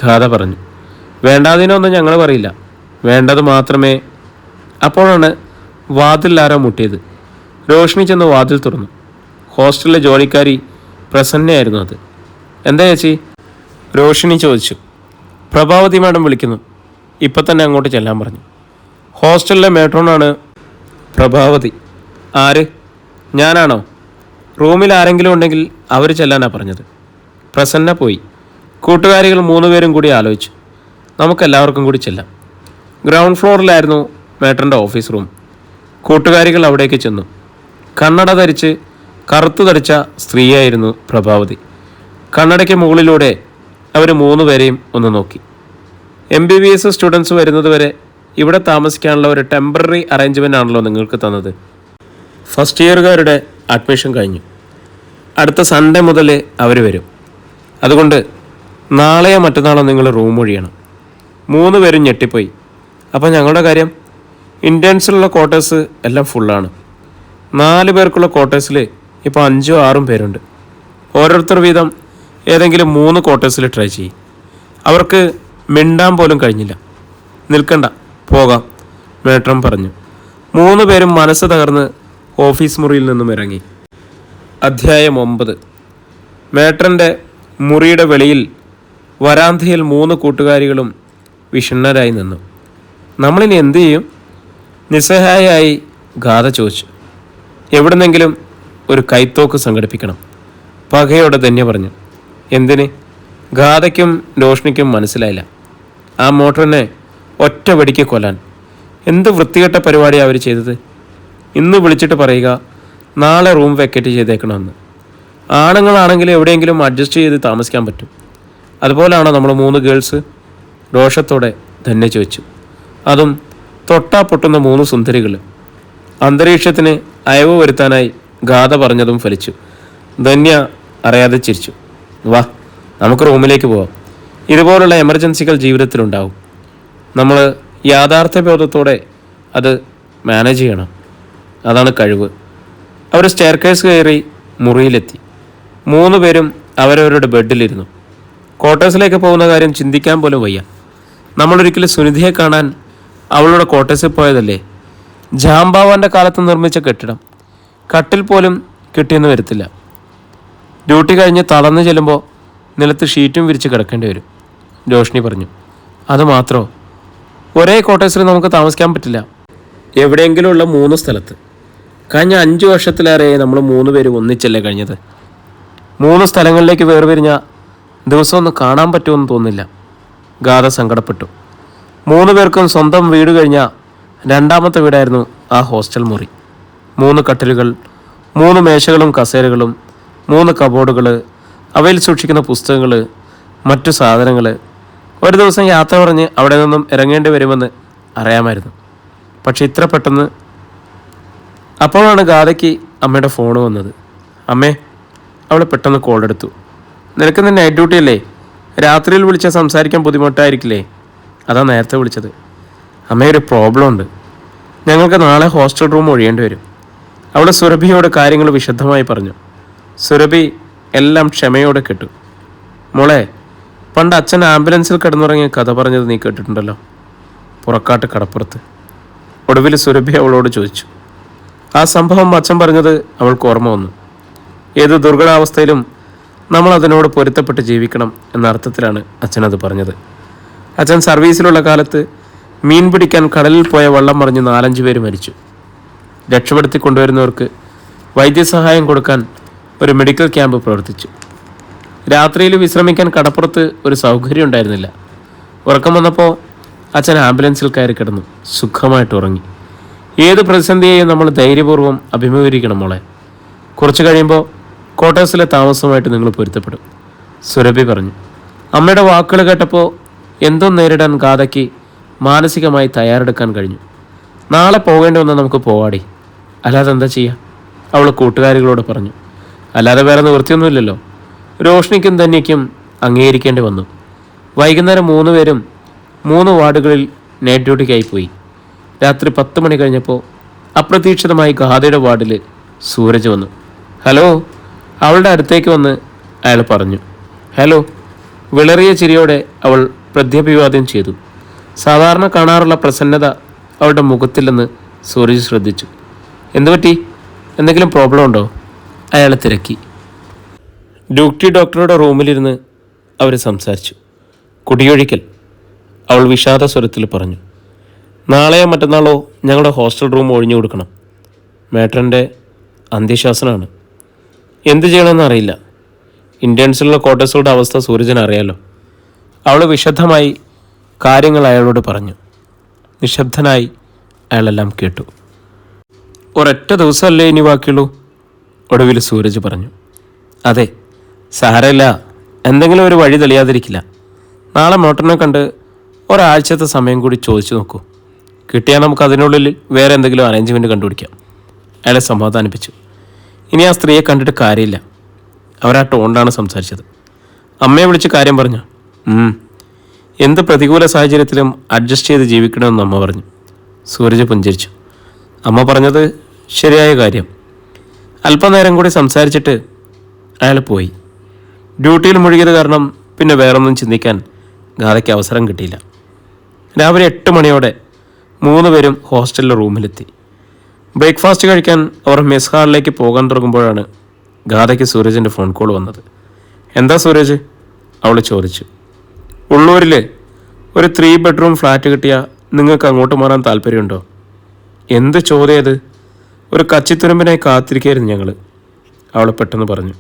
A: ഗാഥ പറഞ്ഞു. വേണ്ടാതിനൊന്നും ഞങ്ങൾ പറയില്ല, വേണ്ടത് മാത്രമേ. അപ്പോഴാണ് വാതിൽ ആരോ മുട്ടിയത്. രോഷിനി ചെന്ന് വാതിൽ തുറന്നു. ഹോസ്റ്റലിലെ ജോലിക്കാരി പ്രസന്നയായിരുന്നു അത്. എന്താ ചേച്ചി? രോഷിനി ചോദിച്ചു. പ്രഭാവതി മാഡം വിളിക്കുന്നു, ഇപ്പം തന്നെ അങ്ങോട്ട് ചെല്ലാൻ പറഞ്ഞു. ഹോസ്റ്റലിലെ മേട്രോണാണ് പ്രഭാവതി. ആര്? ഞാനാണോ? റൂമിൽ ആരെങ്കിലും ഉണ്ടെങ്കിൽ അവർ ചെല്ലാനാണ് പറഞ്ഞത്. പ്രസന്ന പോയി. കൂട്ടുകാരികൾ 3 പേരും കൂടി ആലോചിച്ചു, നമുക്കെല്ലാവർക്കും കൂടി ചെല്ലാം. ഗ്രൗണ്ട് ഫ്ലോറിലായിരുന്നു മേട്രൻ്റെ ഓഫീസ് റൂം. കൂട്ടുകാരികൾ അവിടേക്ക് ചെന്നു. കണ്ണട ധരിച്ച് കറുത്തു ധരിച്ച സ്ത്രീയായിരുന്നു പ്രഭാവതി. കണ്ണടയ്ക്ക് മുകളിലൂടെ അവർ 3 പേരെയും ഒന്ന് നോക്കി. MBBS സ്റ്റുഡൻസ് വരുന്നതുവരെ ഇവിടെ താമസിക്കാനുള്ള ഒരു ടെമ്പററി അറേഞ്ച്മെൻ്റ് ആണല്ലോ നിങ്ങൾക്ക് തന്നത്. ഫസ്റ്റ് ഇയറുകാരുടെ അഡ്മിഷൻ കഴിഞ്ഞു. അടുത്ത സൺഡേ മുതൽ അവർ വരും. അതുകൊണ്ട് നാളെയോ മറ്റന്നാളോ നിങ്ങൾ റൂം ഒഴിയണം. 3 പേരും ഞെട്ടിപ്പോയി. അപ്പോൾ ഞങ്ങളുടെ കാര്യം? ഇൻറ്റേൺസിലുള്ള ക്വാർട്ടേഴ്സ് എല്ലാം ഫുള്ളാണ്. 4 പേർക്കുള്ള ക്വാർട്ടേഴ്സിൽ ഇപ്പോൾ 5 or 6 പേരുണ്ട്. ഓരോരുത്തർ വീതം ഏതെങ്കിലും 3 ക്വാർട്ടേഴ്സിൽ ട്രൈ ചെയ്യും. അവർക്ക് മിണ്ടാൻ പോലും കഴിഞ്ഞില്ല. നിൽക്കണ്ട, പോകാം, മേട്രം പറഞ്ഞു. 3 പേരും മനസ്സ് തകർന്ന് ഓഫീസ് മുറിയിൽ നിന്നും ഇറങ്ങി. അധ്യായം 9. മേട്രൻ്റെ മുറിയുടെ വെളിയിൽ വരാന്തയിൽ 3 കൂട്ടുകാരികളും വിഷണ്ണരായി നിന്നു. നമ്മളിനി എന്തു ചെയ്യും? നിസ്സഹായായി ഗാഥ ചോദിച്ചു. എവിടുന്നെങ്കിലും ഒരു കൈത്തോക്ക് സംഘടിപ്പിക്കണം, പകയോടെ ധന്യ പറഞ്ഞു. എന്തിന്? ഗാഥയ്ക്കും രോഷിനിക്കും മനസ്സിലായില്ല. ആ മോട്ടറിനെ ഒറ്റ വെടിക്ക് കൊല്ലാൻ. എന്ത് വൃത്തികെട്ട പരിപാടിയാണ് അവർ ചെയ്തത്? ഇന്ന് വിളിച്ചിട്ട് പറയുക നാളെ റൂം വെക്കേറ്റ് ചെയ്തേക്കണമെന്ന്. ആണുങ്ങളാണെങ്കിൽ എവിടെയെങ്കിലും അഡ്ജസ്റ്റ് ചെയ്ത് താമസിക്കാൻ പറ്റും. അതുപോലാണോ നമ്മൾ 3 ഗേൾസ്? രോഷത്തോടെ ധന്യ ചോദിച്ചു. അതും തൊട്ടാ പൊട്ടുന്ന 3 സുന്ദരികൾ. അന്തരീക്ഷത്തിന് അയവ് വരുത്താനായി ഗാഥ പറഞ്ഞതും ഫലിച്ചു. ധന്യ അറിയാതെ ചിരിച്ചു. വാ, നമുക്ക് റൂമിലേക്ക് പോവാം. ഇതുപോലുള്ള എമർജൻസികൾ ജീവിതത്തിലുണ്ടാവും. നമ്മൾ യാഥാർത്ഥ്യബോധത്തോടെ അത് മാനേജ് ചെയ്യണം. അതാണ് കഴിവ്. അവർ സ്റ്റെയർകേസ് കയറി മുറിയിലെത്തി. 3 പേരും അവരവരുടെ ബെഡിലിരുന്നു. ക്വാർട്ടേഴ്സിലേക്ക് പോകുന്ന കാര്യം ചിന്തിക്കാൻ പോലും വയ്യ. നമ്മളൊരിക്കലും സുനിധിയെ കാണാൻ അവളുടെ ക്വാർട്ടേഴ്സിൽ പോയതല്ലേ. ജാംബാവാൻ്റെ കാലത്ത് നിർമ്മിച്ച കെട്ടിടം. കട്ടിൽ പോലും കിട്ടിയെന്ന് വരത്തില്ല. ഡ്യൂട്ടി കഴിഞ്ഞ് തളർന്നു ചെല്ലുമ്പോൾ നിലത്ത് ഷീറ്റും വിരിച്ച് കിടക്കേണ്ടി വരും. രോഷ്നി പറഞ്ഞു. അതുമാത്രമോ? ഒരേ ക്വാർട്ടേഴ്സിൽ നമുക്ക് താമസിക്കാൻ പറ്റില്ല. എവിടെയെങ്കിലും ഉള്ള 3 സ്ഥലത്ത്. കഴിഞ്ഞ 5 വർഷത്തിലേറെയായി നമ്മൾ 3 പേര് ഒന്നിച്ചല്ലേ കഴിഞ്ഞത്. 3 സ്ഥലങ്ങളിലേക്ക് വേർപിരിഞ്ഞ ദിവസമൊന്നും കാണാൻ പറ്റുമെന്ന് തോന്നുന്നില്ല. ഗാഥ സങ്കടപ്പെട്ടു. 3 പേർക്കും സ്വന്തം വീട് കഴിഞ്ഞ 2ാമത്തെ വീടായിരുന്നു ആ ഹോസ്റ്റൽ മുറി. 3 കട്ടിലുകൾ, 3 മേശകളും കസേരകളും, 3 കബോർഡുകൾ, അവയിൽ സൂക്ഷിക്കുന്ന പുസ്തകങ്ങൾ, മറ്റു സാധനങ്ങൾ. ഒരു ദിവസം യാത്ര പറഞ്ഞ് അവിടെ നിന്നും ഇറങ്ങേണ്ടി വരുമെന്ന് അറിയാമായിരുന്നു. പക്ഷെ ഇത്ര പെട്ടെന്ന്. അപ്പോഴാണ് ഗാഥയ്ക്ക് അമ്മയുടെ ഫോൺ വന്നത്. അമ്മേ, അവൾ പെട്ടെന്ന് കോൾ എടുത്തു. നിനക്ക് ഇന്ന് നൈറ്റ് ഡ്യൂട്ടി അല്ലേ? രാത്രിയിൽ വിളിച്ചാൽ സംസാരിക്കാൻ ബുദ്ധിമുട്ടായിരിക്കില്ലേ? അതാ നേരത്തെ വിളിച്ചത്. അമ്മ, ഒരു പ്രോബ്ലം ഉണ്ട്. ഞങ്ങൾക്ക് നാളെ ഹോസ്റ്റൽ റൂം ഒഴിയേണ്ടി വരും. അവൾ സുരഭിയോട് കാര്യങ്ങൾ വിശദമായി പറഞ്ഞു. സുരഭി എല്ലാം ക്ഷമയോടെ കേട്ടു. മോളെ, പണ്ട് അച്ഛൻ ആംബുലൻസിൽ കിടന്നുറങ്ങിയ കഥ പറഞ്ഞത് നീ കേട്ടിട്ടുണ്ടല്ലോ, പുറക്കാട്ട് കടപ്പുറത്ത്. ഒടുവിൽ സുരഭി അവളോട് ചോദിച്ചു. ആ സംഭവം അച്ഛൻ പറഞ്ഞത് അവൾക്ക് ഓർമ്മ വന്നു. ഏത് ദുർഘടാവസ്ഥയിലും നമ്മൾ അതിനോട് പൊരുത്തപ്പെട്ട് ജീവിക്കണം എന്ന അർത്ഥത്തിലാണ് അച്ഛനത് പറഞ്ഞത്. അച്ഛൻ സർവീസിലുള്ള കാലത്ത് മീൻ പിടിക്കാൻ കടലിൽ പോയ വള്ളം മറിഞ്ഞ് 4-5 പേര് മരിച്ചു. രക്ഷപ്പെടുത്തി കൊണ്ടുവരുന്നവർക്ക് വൈദ്യസഹായം കൊടുക്കാൻ ഒരു മെഡിക്കൽ ക്യാമ്പ് പ്രവർത്തിച്ചു. രാത്രിയിൽ വിശ്രമിക്കാൻ കടപ്പുറത്ത് ഒരു സൗകര്യം ഉണ്ടായിരുന്നില്ല. ഉറക്കം വന്നപ്പോൾ അച്ഛൻ ആംബുലൻസിൽ കയറി കിടന്നു സുഖമായിട്ട് ഉറങ്ങി. ഏത് പ്രതിസന്ധിയെയും നമ്മൾ ധൈര്യപൂർവ്വം അഭിമുഖീകരിക്കണം മോളെ. കുറച്ച് കഴിയുമ്പോൾ ക്വാർട്ടേഴ്സിലെ താമസവുമായിട്ട് നിങ്ങൾ പൊരുത്തപ്പെടും, സുരഭി പറഞ്ഞു. അമ്മയുടെ വാക്കുകൾ കേട്ടപ്പോൾ എന്തോ നേരിടാൻ ഗാഥയ്ക്ക് മാനസികമായി തയ്യാറെടുക്കാൻ കഴിഞ്ഞു. നാളെ പോകേണ്ടി വന്നാൽ നമുക്ക് പോവാടി, അല്ലാതെ എന്താ ചെയ്യുക, അവൾ കൂട്ടുകാരികളോട് പറഞ്ഞു. അല്ലാതെ വേറെ നിവൃത്തിയൊന്നുമില്ലല്ലോ. രോഷ്നിക്കും ധന്യയ്ക്കും അംഗീകരിക്കേണ്ടി വന്നു. വൈകുന്നേരം 3 പേരും 3 വാർഡുകളിൽ നൈറ്റ് ഡ്യൂട്ടിക്കായി പോയി. രാത്രി 10 മണി കഴിഞ്ഞപ്പോൾ അപ്രതീക്ഷിതമായി ഗാഥയുടെ വാർഡിൽ സൂരജ് വന്നു. ഹലോ, അവളുടെ അടുത്തേക്ക് വന്ന് അയാൾ പറഞ്ഞു. ഹലോ. വിളറിയ ചിരിയോടെ അവൾ പ്രത്യഭിവാദ്യം ചെയ്തു. സാധാരണ കാണാറുള്ള പ്രസന്നത അവളുടെ മുഖത്തില്ലെന്ന് സൂരജ് ശ്രദ്ധിച്ചു. എന്തുപറ്റി? എന്തെങ്കിലും പ്രോബ്ലം ഉണ്ടോ? അയാൾ തിരക്കി. ഡ്യൂട്ടി ഡോക്ടറുടെ റൂമിലിരുന്ന് അവർ സംസാരിച്ചു. കുടിയൊഴിക്കൽ, അവൾ വിഷാദ സ്വരത്തിൽ പറഞ്ഞു. നാളെയോ മറ്റന്നാളോ ഞങ്ങളുടെ ഹോസ്റ്റൽ റൂം ഒഴിഞ്ഞു കൊടുക്കണം. മേട്രൻ്റെ അന്ത്യശാസനമാണ്. എന്തു ചെയ്യണമെന്ന് അറിയില്ല. ഇൻറ്റേൺസിലുള്ള ക്വാർട്ടേഴ്സുകളുടെ അവസ്ഥ സൂരജിന് അറിയാലോ. അവൾ വിശദമായി കാര്യങ്ങൾ അയാളോട് പറഞ്ഞു. നിശബ്ദനായി അയാളെല്ലാം കേട്ടു. ഒരൊറ്റ ദിവസമല്ലേ ഇനി ബാക്കിയുള്ളൂ? ഒടുവിൽ സൂരജ് പറഞ്ഞു. അതെ, സാരമില്ല, എന്തെങ്കിലും ഒരു വഴി തെളിയാതിരിക്കില്ല. നാളെ മോട്ടറിനെ കണ്ട് ഒരാഴ്ചത്തെ സമയം കൂടി ചോദിച്ചു നോക്കൂ. കിട്ടിയാൽ നമുക്ക് അതിനുള്ളിൽ വേറെ എന്തെങ്കിലും അറേഞ്ച്മെൻറ്റ് കണ്ടുപിടിക്കാം. അയാളെ സമാധാനിപ്പിച്ചു. ഇനി ആ സ്ത്രീയെ കണ്ടിട്ട് കാര്യമില്ല. അവരാ ടോണ്ടാണ് സംസാരിച്ചത്. അമ്മയെ വിളിച്ച് കാര്യം പറഞ്ഞു. എന്ത് പ്രതികൂല സാഹചര്യത്തിലും അഡ്ജസ്റ്റ് ചെയ്ത് ജീവിക്കണമെന്ന് അമ്മ പറഞ്ഞു. സൂരജ് പുഞ്ചിരിച്ചു. അമ്മ പറഞ്ഞത് ശരിയായ കാര്യം. അല്പനേരം കൂടി സംസാരിച്ചിട്ട് അയാൾ പോയി. ഡ്യൂട്ടിയിൽ മുഴുകിയത് കാരണം പിന്നെ വേറൊന്നും ചിന്തിക്കാൻ ഗാഥയ്ക്ക് അവസരം കിട്ടിയില്ല. രാവിലെ 8 മണിയോടെ 3 പേരും ഹോസ്റ്റലിലെ റൂമിലെത്തി. ബ്രേക്ക്ഫാസ്റ്റ് കഴിക്കാൻ അവർ മെസ് ഹാളിലേക്ക് പോകാൻ തുടങ്ങുമ്പോഴാണ് ഗാഥയ്ക്ക് സൂരജിൻ്റെ ഫോൺ കോൾ വന്നത്. എന്താ സൂരജ്? അവൾ ചോദിച്ചു. ഉള്ളൂരിൽ ഒരു 3 ബെഡ്റൂം ഫ്ലാറ്റ് കിട്ടിയാൽ നിങ്ങൾക്ക് അങ്ങോട്ട് മാറാൻ താല്പര്യമുണ്ടോ? എന്ത് ചോദ്യം അത്? ഒരു കച്ചിത്തുരുമ്പിനായി കാത്തിരിക്കുകയായിരുന്നു ഞങ്ങൾ, അവൾ പെട്ടെന്ന് പറഞ്ഞു.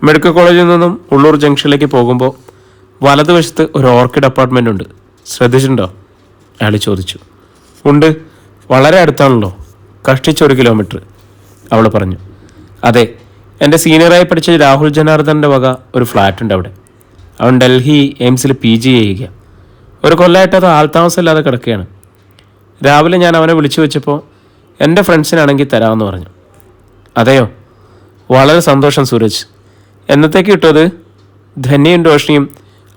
A: മെഡിക്കൽ കോളേജിൽ നിന്നും ഉള്ളൂർ ജംഗ്ഷനിലേക്ക് പോകുമ്പോൾ വലതുവശത്ത് ഒരു ഓർക്കിഡ് അപ്പാർട്ട്മെൻ്റ് ഉണ്ട്, ശ്രദ്ധിച്ചിട്ടുണ്ടോ? അയാൾ ചോദിച്ചു. ഉണ്ട്, വളരെ അടുത്താണല്ലോ, കഷ്ടിച്ച് 1 കിലോമീറ്റർ, അവൾ പറഞ്ഞു. അതെ, എൻ്റെ സീനിയറായി പഠിച്ച രാഹുൽ ജനാർദ്ദൻ്റെ വക ഒരു ഫ്ലാറ്റ് ഉണ്ട് അവിടെ. അവൻ ഡൽഹി എയിംസിൽ PG ചെയ്യുക. ഒരു കൊല്ലമായിട്ട് അത് ആൾത്താമസമില്ലാതെ കിടക്കുകയാണ്. രാവിലെ ഞാൻ അവനെ വിളിച്ചു വെച്ചപ്പോൾ എൻ്റെ ഫ്രണ്ട്സിനാണെങ്കിൽ തരാമെന്ന് പറഞ്ഞു. അതെയോ? വളരെ സന്തോഷം സൂരജ്. എന്നത്തേക്ക് കിട്ടും അത്? ധന്യയും രോഷ്നിയും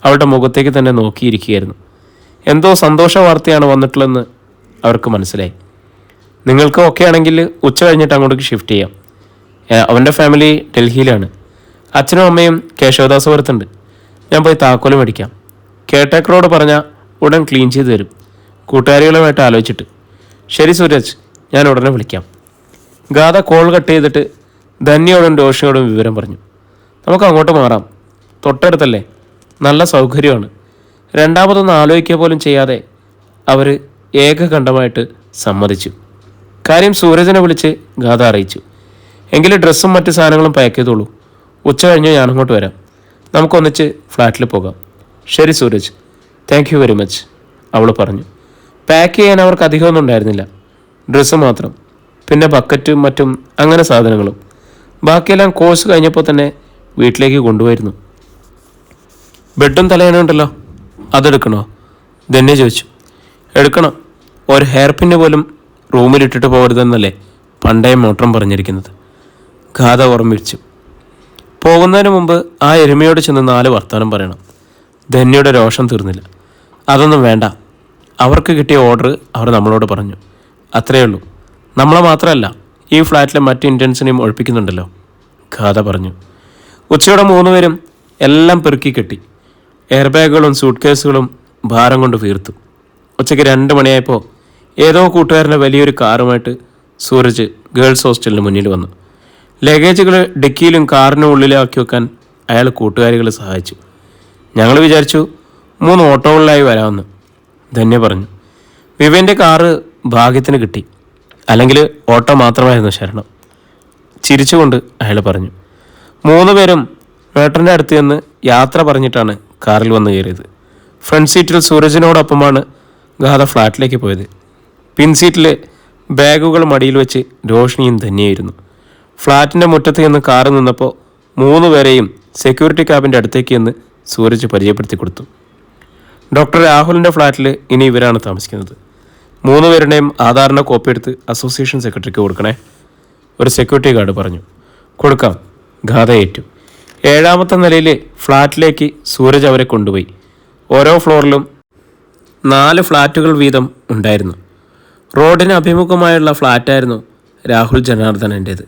A: അവളുടെ മുഖത്തേക്ക് തന്നെ നോക്കിയിരിക്കുകയായിരുന്നു. എന്തോ സന്തോഷ വാർത്തയാണ് വന്നിട്ടുള്ളതെന്ന് അവർക്ക് മനസ്സിലായി. നിങ്ങൾക്ക് ഓക്കെ ആണെങ്കിൽ ഉച്ച കഴിഞ്ഞിട്ട് അങ്ങോട്ടേക്ക് ഷിഫ്റ്റ് ചെയ്യാം. അവൻ്റെ ഫാമിലി ഡൽഹിയിലാണ്. അച്ഛനും അമ്മയും കേശവദാസപുരത്തുണ്ട്. ഞാൻ പോയി താക്കോല് മേടിക്കാം. കെയർടേക്കറോട് പറഞ്ഞാൽ ഉടൻ ക്ലീൻ ചെയ്ത് തരും. കൂട്ടുകാരികളുമായിട്ട് ആലോചിച്ചിട്ട്. ശരി സൂരജ്, ഞാൻ ഉടനെ വിളിക്കാം. ഗാഥ കോൾ കട്ട് ചെയ്തിട്ട് ധന്യയോടും രോഷിനിയോടും വിവരം പറഞ്ഞു. നമുക്ക് അങ്ങോട്ട് മാറാം, തൊട്ടടുത്തല്ലേ, നല്ല സൗകര്യമാണ്. രണ്ടാമതൊന്നും ആലോചിക്കുക പോലും ചെയ്യാതെ അവർ ഏകകണ്ഠമായിട്ട് സമ്മതിച്ചു. കാര്യം സൂരജിനെ വിളിച്ച് ഗാഥ അറിയിച്ചു. എങ്കിലും ഡ്രസ്സും മറ്റ് സാധനങ്ങളും പാക്ക് ചെയ്തോളൂ. ഉച്ച കഴിഞ്ഞ് ഞാനങ്ങോട്ട് വരാം. നമുക്കൊന്നിച്ച് ഫ്ലാറ്റിൽ പോകാം. ശരി Sooraj, thank you very much, അവൾ പറഞ്ഞു. പാക്ക് ചെയ്യാൻ അവർക്ക് അധികമൊന്നും ഉണ്ടായിരുന്നില്ല. ഡ്രസ്സ് മാത്രം, പിന്നെ ബക്കറ്റും മറ്റും അങ്ങനെ സാധനങ്ങളും. ബാക്കിയെല്ലാം കോഴ്സ് കഴിഞ്ഞപ്പോൾ തന്നെ വീട്ടിലേക്ക് കൊണ്ടുപോയിരുന്നു. ബെഡും തലയണുണ്ടല്ലോ, അതെടുക്കണോ? ധന്യ ചോദിച്ചു. എടുക്കണം. ഒരു ഹെയർ പിന്ന് പോലും റൂമിലിട്ടിട്ട് പോകരുതെന്നല്ലേ പണ്ടേ മോട്ടം പറഞ്ഞിരിക്കുന്നത്. ഗാഥ ഓർമ്മിച്ചു. പോകുന്നതിന് മുമ്പ് ആ എരുമയോട് ചെന്ന് 4 വർത്തമാനം പറയണം. ധന്യയുടെ രോഷം തീർന്നില്ല. അതൊന്നും വേണ്ട, അവർക്ക് കിട്ടിയ ഓർഡർ അവർ നമ്മളോട് പറഞ്ഞു, അത്രയേ ഉള്ളൂ. നമ്മളെ മാത്രമല്ല, ഈ ഫ്ലാറ്റിലെ മറ്റ് ഇൻറ്റൻസിനെയും ഒഴിപ്പിക്കുന്നുണ്ടല്ലോ, ഗാഥ പറഞ്ഞു. ഉച്ചയോടെ 3 പേരും എല്ലാം പെറുക്കി കെട്ടി. എയർ ബാഗുകളും സൂട്ട് കേസുകളും ഭാരം കൊണ്ട് വീർത്തു. ഉച്ചയ്ക്ക് 2 മണിയായപ്പോൾ ഏതോ കൂട്ടുകാരൻ്റെ വലിയൊരു കാറുമായിട്ട് സൂരജ് ഗേൾസ് ഹോസ്റ്റലിന് മുന്നിൽ വന്നു. ലഗേജുകൾ ഡിക്കിയിലും കാറിനും ഉള്ളിലാക്കി വെക്കാൻ അയാൾ കൂട്ടുകാരികളെ സഹായിച്ചു. ഞങ്ങൾ വിചാരിച്ചു 3 ഓട്ടോകളിലായി വരാമെന്ന്, ധന്യ പറഞ്ഞു. വിവേൻ്റെ കാറ് ഭാഗ്യത്തിന് കിട്ടി, അല്ലെങ്കിൽ ഓട്ടോ മാത്രമായിരുന്നു ശരണം, ചിരിച്ചുകൊണ്ട് അയാൾ പറഞ്ഞു. 3 പേരും വേട്ടൻ്റെ അടുത്ത് നിന്ന് യാത്ര പറഞ്ഞിട്ടാണ് കാറിൽ വന്ന് കയറിയത്. ഫ്രണ്ട് സീറ്റിൽ സൂരജിനോടൊപ്പമാണ് ഗാഥ ഫ്ലാറ്റിലേക്ക് പോയത്. പിൻസീറ്റിൽ ബാഗുകൾ മടിയിൽ വെച്ച് രോഷിനിയും ധന്യയായിരുന്നു. ഫ്ലാറ്റിൻ്റെ മുറ്റത്ത് നിന്ന് കാറ് നിന്നപ്പോൾ 3 പേരെയും സെക്യൂരിറ്റി ക്യാബിൻ്റെ അടുത്തേക്ക് എന്ന് സൂരജ് പരിചയപ്പെടുത്തി കൊടുത്തു. ഡോക്ടർ രാഹുലിൻ്റെ ഫ്ലാറ്റിൽ ഇനി ഇവരാണ് താമസിക്കുന്നത്. 3 പേരുടെയും ആധാറിൻ്റെ കോപ്പി എടുത്ത് അസോസിയേഷൻ സെക്രട്ടറിക്ക് കൊടുക്കണേ, ഒരു സെക്യൂരിറ്റി ഗാർഡ് പറഞ്ഞു. കൊടുക്കാം, ഗാഥ ഏറ്റു. 7ാമത്തെ നിലയിൽ ഫ്ലാറ്റിലേക്ക് സൂരജ് അവരെ കൊണ്ടുപോയി. ഓരോ ഫ്ലോറിലും 4 ഫ്ലാറ്റുകൾ വീതം ഉണ്ടായിരുന്നു. റോഡിന് അഭിമുഖമായുള്ള ഫ്ലാറ്റായിരുന്നു രാഹുൽ ജനാർദ്ദനൻ്റേത്.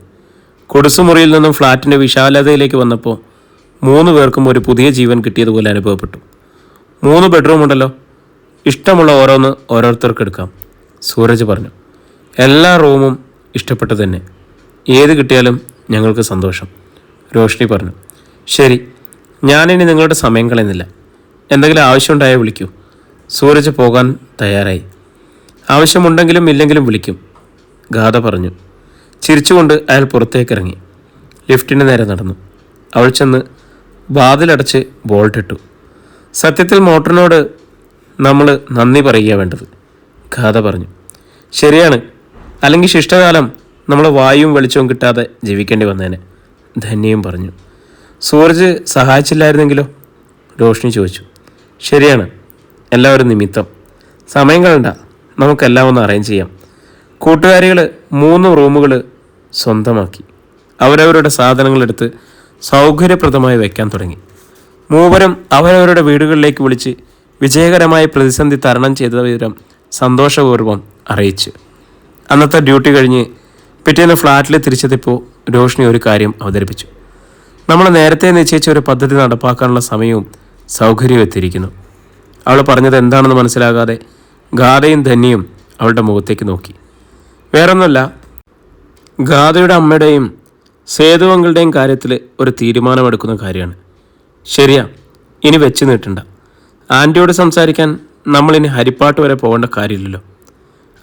A: കൊടുസുമുറിയിൽ നിന്നും ഫ്ലാറ്റിൻ്റെ വിശാലതയിലേക്ക് വന്നപ്പോൾ 3 പേർക്കും ഒരു പുതിയ ജീവൻ കിട്ടിയതുപോലെ അനുഭവപ്പെട്ടു. 3 ബെഡ്റൂം ഉണ്ടല്ലോ, ഇഷ്ടമുള്ള ഓരോന്ന് ഓരോരുത്തർക്ക് എടുക്കാം, സൂരജ് പറഞ്ഞു. എല്ലാ റൂമും ഇഷ്ടപ്പെട്ടു തന്നെ, ഏത് കിട്ടിയാലും ഞങ്ങൾക്ക് സന്തോഷം, രോഷിനി പറഞ്ഞു. ശരി, ഞാനിനി നിങ്ങളുടെ സമയം കളയുന്നില്ല. എന്തെങ്കിലും ആവശ്യമുണ്ടായാൽ വിളിക്കൂ. സൂരജ് പോകാൻ തയ്യാറായി. ആവശ്യമുണ്ടെങ്കിലും ഇല്ലെങ്കിലും വിളിക്കും, ഗാഥ പറഞ്ഞു. ചിരിച്ചുകൊണ്ട് അയാൾ പുറത്തേക്കിറങ്ങി. ലിഫ്റ്റിന് നേരെ നടന്നു. അവൾ ചെന്ന് വാതിലടച്ച് ബോൾട്ടിട്ടു. സത്യത്തിൽ മോട്ടറിനോട് നമ്മൾ നന്ദി പറയുക വേണ്ടത്, ഗാഥ പറഞ്ഞു. ശരിയാണ്, അല്ലെങ്കിൽ ശിഷ്ടകാലം നമ്മൾ വായുവും വെളിച്ചവും കിട്ടാതെ ജീവിക്കേണ്ടി വന്നേനെ, ധന്യയും പറഞ്ഞു. സൂരജ് സഹായിച്ചില്ലായിരുന്നെങ്കിലോ, രോഷിനി ചോദിച്ചു. ശരിയാണ്, എല്ലാവരും നിമിത്തം. സമയം കളണ്ട, നമുക്കെല്ലാം ഒന്ന് അറേഞ്ച് ചെയ്യാം. കൂട്ടുകാരികൾ 3 റൂമുകൾ സ്വന്തമാക്കി അവരവരുടെ സാധനങ്ങളെടുത്ത് സൗകര്യപ്രദമായി വയ്ക്കാൻ തുടങ്ങി. 3 അവരവരുടെ വീടുകളിലേക്ക് വിളിച്ച് വിജയകരമായ പ്രതിസന്ധി തരണം ചെയ്ത വിവരം സന്തോഷപൂർവ്വം അറിയിച്ചു. അന്നത്തെ ഡ്യൂട്ടി കഴിഞ്ഞ് പിറ്റേന്ന് ഫ്ലാറ്റിൽ തിരിച്ചെത്തിയപ്പോൾ രോഷിനി ഒരു കാര്യം അവതരിപ്പിച്ചു. നമ്മൾ നേരത്തെ നിശ്ചയിച്ച ഒരു പദ്ധതി നടപ്പാക്കാനുള്ള സമയവും സൗകര്യവും എത്തിയിരിക്കുന്നു. അവൾ പറഞ്ഞത് എന്താണെന്ന് മനസ്സിലാകാതെ ഗാഥയും ധന്യയും അവളുടെ മുഖത്തേക്ക് നോക്കി. വേറൊന്നുമല്ല, ഗാഥയുടെ അമ്മയുടെയും സേതുവങ്ങളുടെയും കാര്യത്തിൽ ഒരു തീരുമാനമെടുക്കുന്ന കാര്യമാണ്. ശരിയാ, ഇനി വെച്ച് നീട്ടണ്ട. ആൻറ്റിയോട് സംസാരിക്കാൻ നമ്മളിനി ഹരിപ്പാട്ട് വരെ പോകേണ്ട കാര്യമില്ലല്ലോ.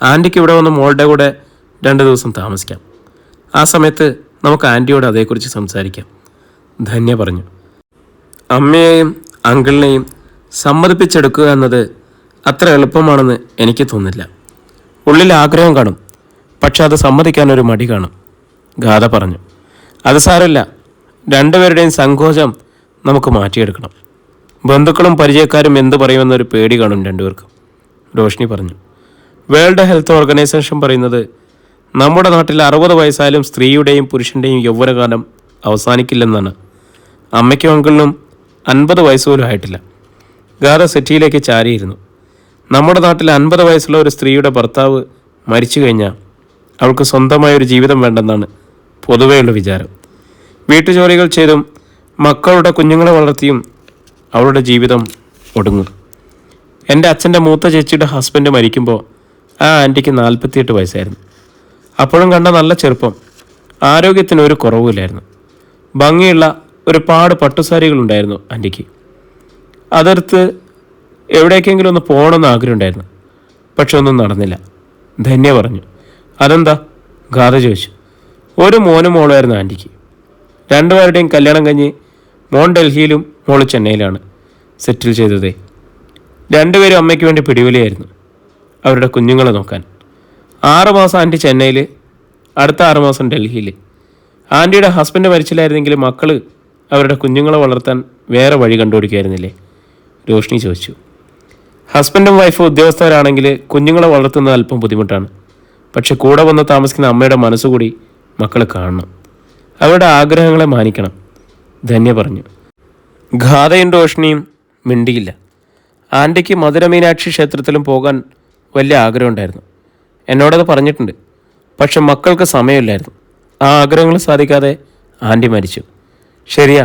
A: ആൻറ്റിക്ക് ഇവിടെ വന്ന് മോളുടെ കൂടെ 2 ദിവസം താമസിക്കാം. ആ സമയത്ത് നമുക്ക് ആൻറ്റിയോട് അതേക്കുറിച്ച് സംസാരിക്കാം, ധന്യ പറഞ്ഞു. അമ്മയെയും അങ്കിളിനെയും സമ്മതിപ്പിച്ചെടുക്കുക എന്നത് അത്ര എളുപ്പമാണെന്ന് എനിക്ക് തോന്നുന്നില്ല. ഉള്ളിൽ ആഗ്രഹം കാണും, പക്ഷെ അത് സമ്മതിക്കാനൊരു മടി കാണും, ഗാഥ പറഞ്ഞു. അത് സാരമില്ല, 2 പേരുടെയും സങ്കോചം നമുക്ക് മാറ്റിയെടുക്കണം. ബന്ധുക്കളും പരിചയക്കാരും എന്ത് പറയുമെന്നൊരു പേടി കാണും 2 പേർക്കും, രോഷിനി പറഞ്ഞു. വേൾഡ് ഹെൽത്ത് ഓർഗനൈസേഷൻ പറയുന്നത് നമ്മുടെ നാട്ടിൽ 60 വയസ്സായാലും സ്ത്രീയുടെയും പുരുഷൻ്റെയും യൗവനകാലം അവസാനിക്കില്ലെന്നാണ്. അമ്മയ്ക്കും അങ്കിളിനും 50 വയസ്സ് പോലും ആയിട്ടില്ല. ഗാഥ സെറ്റിയിലേക്ക് ചാരിയിരുന്നു. നമ്മുടെ നാട്ടിൽ 50 വയസ്സുള്ള ഒരു സ്ത്രീയുടെ ഭർത്താവ് മരിച്ചു കഴിഞ്ഞാൽ അവൾക്ക് സ്വന്തമായൊരു ജീവിതം വേണ്ടെന്നാണ് പൊതുവെയുള്ള വിചാരം. വീട്ടുജോലികൾ ചെയ്തും മക്കളുടെ കുഞ്ഞുങ്ങളെ വളർത്തിയും അവളുടെ ജീവിതം ഒടുങ്ങും. എൻ്റെ അച്ഛൻ്റെ മൂത്ത ചേച്ചിയുടെ ഹസ്ബൻഡ് മരിക്കുമ്പോൾ ആ ആൻറ്റിക്ക് 48 വയസ്സായിരുന്നു. അപ്പോഴും കണ്ട നല്ല ചെറുപ്പം, ആരോഗ്യത്തിന് ഒരു കുറവുമില്ലായിരുന്നു. ഭംഗിയുള്ള ഒരുപാട് പട്ടുസാരികളുണ്ടായിരുന്നു ആൻറ്റിക്ക്. അതെടുത്ത് എവിടേക്കെങ്കിലും ഒന്ന് പോകണമെന്ന് ആഗ്രഹമുണ്ടായിരുന്നു. പക്ഷെ ഒന്നും നടന്നില്ല. ധന്യ പറഞ്ഞു. അതെന്താ? ഗാഥ ചോദിച്ചു. ഒരു മോനും മോളുമായിരുന്നു ആൻറ്റിക്ക്. രണ്ടുപേരുടെയും കല്യാണം കഴിഞ്ഞ് മോൻ ഡൽഹിയിലും മോള് ചെന്നൈയിലാണ് സെറ്റിൽ ചെയ്തതേ. രണ്ടുപേരും അമ്മയ്ക്ക് വേണ്ടി പിടിവലിയായിരുന്നു അവരുടെ കുഞ്ഞുങ്ങളെ നോക്കാൻ. 6 മാസം ആൻറ്റി ചെന്നൈയിൽ, അടുത്ത 6 മാസം ഡൽഹിയിൽ. ആൻറ്റിയുടെ ഹസ്ബൻഡ് മരിച്ചില്ലായിരുന്നെങ്കിൽ മക്കൾ അവരുടെ കുഞ്ഞുങ്ങളെ വളർത്താൻ വേറെ വഴി കണ്ടുപിടിക്കുമായിരുന്നില്ലേ? രോഷ്നി ചോദിച്ചു. ഹസ്ബൻഡും വൈഫും ഉദ്യോഗസ്ഥരാണെങ്കിൽ കുഞ്ഞുങ്ങളെ വളർത്തുന്നത് അല്പം ബുദ്ധിമുട്ടാണ്. പക്ഷെ കൂടെ വന്ന് താമസിക്കുന്ന അമ്മയുടെ മനസ്സുകൂടി മക്കൾ കാണണം. അവരുടെ ആഗ്രഹങ്ങളെ മാനിക്കണം, ധന്യ പറഞ്ഞു. ഗാഥയും രോഷ്നിയും മിണ്ടിയില്ല. ആൻറ്റിക്ക് മധുര മീനാക്ഷി ക്ഷേത്രത്തിലും പോകാൻ വലിയ ആഗ്രഹമുണ്ടായിരുന്നു. എന്നോടത് പറഞ്ഞിട്ടുണ്ട്. പക്ഷെ മക്കൾക്ക് സമയമില്ലായിരുന്നു. ആ ആഗ്രഹങ്ങൾ സാധിക്കാതെ ആൻറ്റി മരിച്ചു. ശരിയാ,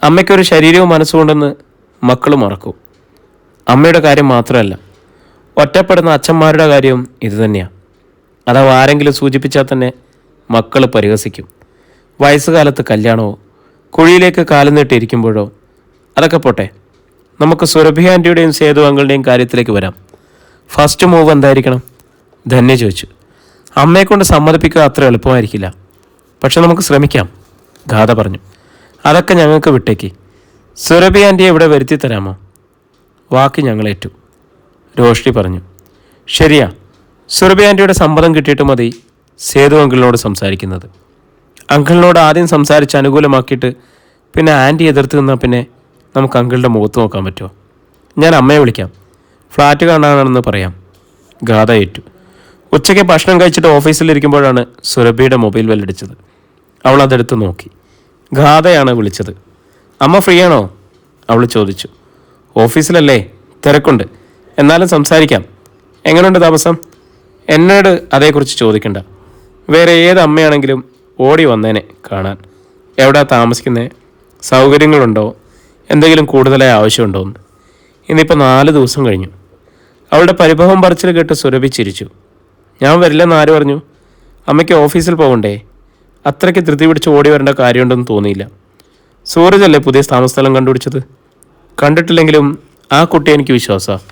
A: അമ്മയ്ക്കൊരു ശരീരവും മനസ്സുകൊണ്ടെന്ന് മക്കൾ മറക്കും. അമ്മയുടെ കാര്യം മാത്രമല്ല, ഒറ്റപ്പെടുന്ന അച്ഛന്മാരുടെ കാര്യവും ഇതുതന്നെയാണ്. അഥവാ ആരെങ്കിലും സൂചിപ്പിച്ചാൽ തന്നെ മക്കൾ പരിഹസിക്കും. വയസ്സുകാലത്ത് കല്യാണമോ കുഴിയിലേക്ക് കാലം നീട്ടിയിരിക്കുമ്പോഴോ. അതൊക്കെ പോട്ടെ, നമുക്ക് സുരഭി ആൻറ്റിയുടെയും സേതു അങ്കിളുടെയും കാര്യത്തിലേക്ക് വരാം. ഫസ്റ്റ് മൂവ് എന്തായിരിക്കണം? ധന്യ ചോദിച്ചു. അമ്മയെക്കൊണ്ട് സമ്മതിപ്പിക്കുക അത്ര എളുപ്പമായിരിക്കില്ല, പക്ഷെ നമുക്ക് ശ്രമിക്കാം, ഗാഥ പറഞ്ഞു. അതൊക്കെ ഞങ്ങൾക്ക് വിട്ടേക്ക്. സുരഭി ആൻറ്റിയെ ഇവിടെ വരുത്തി തരാമോ? വാക്ക് ഞങ്ങളേറ്റു, രോഷ്നി പറഞ്ഞു. ശരിയാ, സുരഭി ആൻറ്റിയുടെ സമ്മതം കിട്ടിയിട്ട് മതി സേതു അങ്കിളിനോട് സംസാരിക്കുന്നത്. അങ്കിളിനോട് ആദ്യം സംസാരിച്ച് അനുകൂലമാക്കിയിട്ട് പിന്നെ ആൻറ്റി എതിർത്ത് നിന്നാൽ പിന്നെ നമുക്ക് അങ്കിളുടെ മുഖത്ത് നോക്കാൻ പറ്റുമോ? ഞാൻ അമ്മയെ വിളിക്കാം, ഫ്ലാറ്റ് കാണാനാണെന്ന് പറയാം, ഗാഥ ഏറ്റു. ഉച്ചയ്ക്ക് ഭക്ഷണം കഴിച്ചിട്ട് ഓഫീസിലിരിക്കുമ്പോഴാണ് സുരഭിയുടെ മൊബൈൽ ബെല്ലടിച്ചത്. അവൾ അതെടുത്ത് നോക്കി. ഗാഥയാണ് വിളിച്ചത്. അമ്മ ഫ്രീ ആണോ? അവൾ ചോദിച്ചു. ഓഫീസിലല്ലേ, തിരക്കുണ്ട്, എന്നാലും സംസാരിക്കാം. എങ്ങനെയുണ്ട് താമസം? എന്നോട് അതേക്കുറിച്ച് ചോദിക്കണ്ട. വേറെ ഏത് അമ്മയാണെങ്കിലും ഓടി വന്നേനെ കാണാൻ. എവിടാ താമസിക്കുന്നത്? സൗകര്യങ്ങളുണ്ടോ? എന്തെങ്കിലും കൂടുതലായി ആവശ്യമുണ്ടോ എന്ന്. ഇന്നിപ്പോൾ 4 ദിവസം കഴിഞ്ഞു. അവളുടെ പരിഭവം പറിച്ചിൽ കേട്ട് സുരഭി ചിരിച്ചു. ഞാൻ വരില്ലെന്ന് ആര് പറഞ്ഞു? അമ്മയ്ക്ക് ഓഫീസിൽ പോകണ്ടേ? അത്രയ്ക്ക് ധൃതി പിടിച്ച് ഓടി വരേണ്ട കാര്യമുണ്ടെന്ന് തോന്നിയില്ല. സൂരജല്ലേ പുതിയ താമസസ്ഥലം കണ്ടുപിടിച്ചത്? കണ്ടിട്ടില്ലെങ്കിലും ആ കുട്ടിയെ എനിക്ക് വിശ്വാസമാണ്.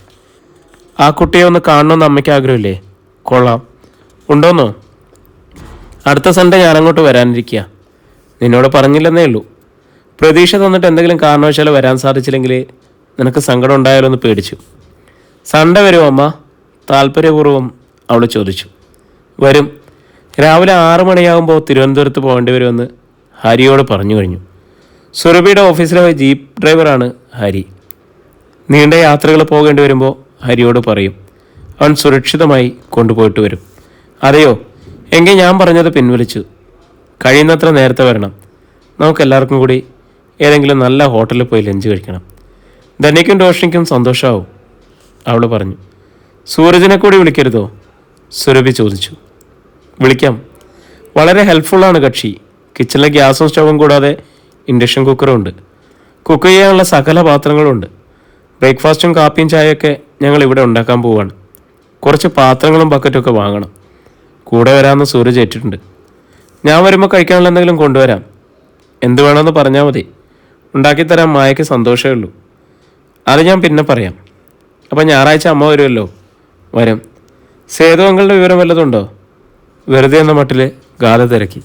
A: ആ കുട്ടിയെ ഒന്ന് കാണണമെന്ന് അമ്മയ്ക്ക് ആഗ്രഹമില്ലേ? കൊള്ളാം. ഉണ്ടോന്നോ? അടുത്ത സൺഡേ ഞാനങ്ങോട്ട് വരാനിരിക്കുക. നിന്നോട് പറഞ്ഞില്ലെന്നേ ഉള്ളൂ. പ്രതീക്ഷ തന്നിട്ട് എന്തെങ്കിലും കാരണവശാൽ വരാൻ സാധിച്ചില്ലെങ്കിൽ നിനക്ക് സങ്കടം ഉണ്ടായാലോ എന്ന് പേടിച്ചു. സൺഡേ വരുമോ അമ്മ? താല്പര്യപൂർവ്വം അവൾ ചോദിച്ചു. വരും. രാവിലെ 6 മണിയാകുമ്പോൾ തിരുവനന്തപുരത്ത് പോകേണ്ടി വരുമെന്ന് ഹരിയോട് പറഞ്ഞു കഴിഞ്ഞു. സുരഭിയുടെ ഓഫീസിലെ ജീപ്പ് ഡ്രൈവറാണ് ഹരി. നീണ്ട യാത്രകൾ പോകേണ്ടി വരുമ്പോൾ ഹരിയോട് പറയും. അവൻ സുരക്ഷിതമായി കൊണ്ടുപോയിട്ട് വരും. അതെയോ? എങ്കിൽ ഞാൻ പറഞ്ഞത് പിൻവലിച്ചു. കഴിയുന്നത്ര നേരത്തെ വരണം. നമുക്കെല്ലാവർക്കും കൂടി ഏതെങ്കിലും നല്ല ഹോട്ടലിൽ പോയി ലഞ്ച് കഴിക്കണം. ധന്യയ്ക്കും രോഷ്നിക്കും സന്തോഷമാവും, അവൾ പറഞ്ഞു. സൂരജിനെ കൂടി വിളിക്കരുതോ? സുരഭി ചോദിച്ചു. വിളിക്കാം. വളരെ ഹെൽപ്ഫുള്ളാണ് കക്ഷി. കിച്ചണിലെ ഗ്യാസും സ്റ്റൗവും കൂടാതെ ഇൻഡക്ഷൻ കുക്കറും ഉണ്ട്. കുക്ക് ചെയ്യാനുള്ള സകല പാത്രങ്ങളുണ്ട്. ബ്രേക്ക്ഫാസ്റ്റും കാപ്പിയും ചായയൊക്കെ ഞങ്ങൾ ഇവിടെ ഉണ്ടാക്കാൻ പോവുകയാണ്. കുറച്ച് പാത്രങ്ങളും ബക്കറ്റൊക്കെ വാങ്ങണം. കൂടെ വരാമെന്ന് സൂരജ് ഏറ്റിട്ടുണ്ട്. ഞാൻ വരുമ്പോൾ കഴിക്കാനുള്ള എന്തെങ്കിലും കൊണ്ടുവരാം. എന്ത് വേണമെന്ന് പറഞ്ഞാൽ മതി. ഉണ്ടാക്കിത്തരാൻ മായയ്ക്ക് സന്തോഷമേ ഉള്ളൂ. അത് ഞാൻ പിന്നെ പറയാം. അപ്പം ഞായറാഴ്ച അമ്മ വരുമല്ലോ? വരും. സേതു അങ്കിളുടെ വിവരം വല്ലതുണ്ടോ? വെറുതെ എന്ന മട്ടിൽ ഗാഥ തിരക്കി.